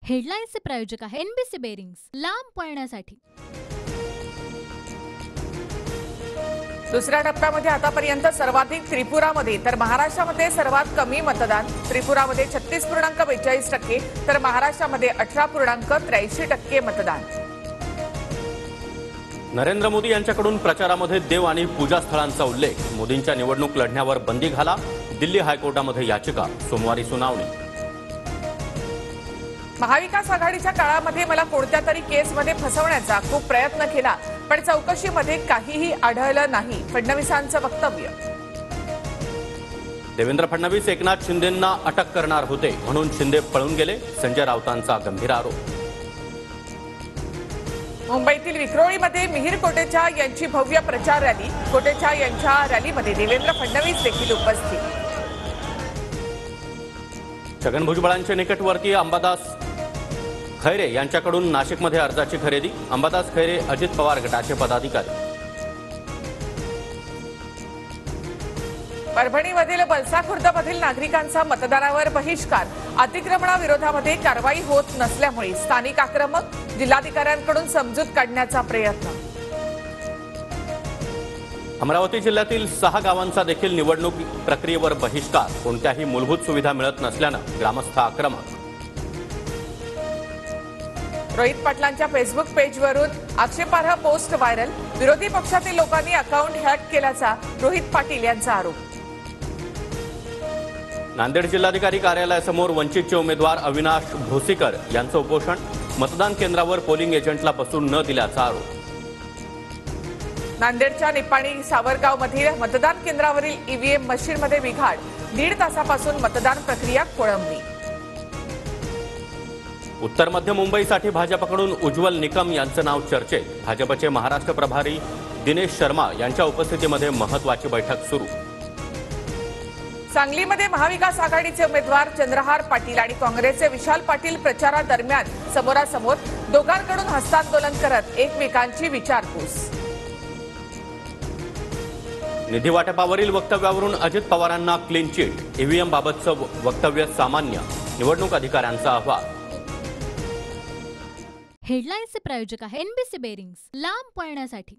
हेडलाईन्सचे प्रायोजक आहे NBC bearings, लांब पळण्यासाठी। दुसऱ्या टप्प्यामध्ये आतापर्यंत सर्वाधिक त्रिपुरामध्ये तर महाराष्ट्रामध्ये सर्वात कमी मतदान। त्रिपुरामध्ये 36.42% तर महाराष्ट्रामध्ये 18.83% मतदान। नरेंद्र मोदी यांच्याकडून प्रचारामध्ये देव आणि पूजा स्थळांचा उल्लेख। मोदींच्या निवडणूक लढण्यावर बंदी घाला, दिल्ली हायकोर्टामध्ये याचिका, सोमवारी सुनावणी। महाविकास आघाडीच्या काळामध्ये मला कोणत्या तरी केसमध्ये फसवण्याचा खूप प्रयत्न केला, पण चौकशीमध्ये काहीही आढळलं नाही, फडणवीसांचं वक्तव्य। देवेंद्र फडणवीस एकनाथ शिंदेंना अटक करणार होते म्हणून शिंदे पळून गेले, संजय राऊतांचा गंभीर आरोप। मुंबईतील विक्रोळीमध्ये मिहिर कोटेचा यांची भव्य प्रचार रॅली। कोटेचा यांच्या रॅलीमध्ये देवेंद्र फडणवीस देखील उपस्थित। छगन भुजबळांचे निकटवर्तीय अंबादास खैरे यांच्याकडून नाशिकमध्ये अर्जाची खरेदी। अंबादास खैरे अजित पवार गटाचे पदाधिकारी। परभणीमधील बलसा खुर्दमधील नागरिकांचा मतदानावर बहिष्कार। अतिक्रमणाविरोधामध्ये कारवाई होत नसल्यामुळे स्थानिक आक्रमक, जिल्हाधिकाऱ्यांकडून समजूत काढण्याचा प्रयत्न। अमरावती जिल्ह्यातील 6 गावांचा देखील निवडणूक प्रक्रियेवर बहिष्कार। कोणत्याही मूलभूत सुविधा मिळत नसल्यानं ग्रामस्थ आक्रमक। रोहित पाटलांच्या फेसबुक पेजवरून आक्षेपार्ह पोस्ट व्हायरल। विरोधी पक्षातील लोकांनी अकाउंट हॅक केल्याचा रोहित पाटील यांचा आरोप। नांदेड जिल्हाधिकारी कार्यालयासमोर वंचितचे उमेदवार अविनाश भोसीकर यांचं उपोषण। मतदान केंद्रावर पोलिंग एजंटला बसून न दिल्याचा आरोप। नांदेडच्या निपाणी सावरगावमधील मतदान केंद्रावरील ईव्हीएम मशीनमध्ये बिघाड। 1.5 तासापासून मतदान प्रक्रिया खोळंबली। उत्तर मध्य मुंबईसाठी भाजपकडून उज्ज्वल निकम यांचं नाव चर्चेत। भाजपचे महाराष्ट्र प्रभारी दिनेश शर्मा यांच्या उपस्थितीमध्ये महत्त्वाची बैठक सुरू। सांगलीमध्ये महाविकास आघाडीचे उमेदवार चंद्रहार पाटील आणि काँग्रेसचे विशाल पाटील प्रचारादरम्यान समोरासमोर, दोघांकडून हस्तांदोलन करत एकमेकांची विचारपूस। निधी वाटपावरील वक्तव्यावरून अजित पवारांना क्लीन चिट। ईव्हीएम बाबतचं वक्तव्य सामान्य, निवडणूक अधिकाऱ्यांचा अहवाल। हेडलाईन्सचे प्रायोजक आहे एनबीसी बेरिंग्स, लांब पळण्यासाठी।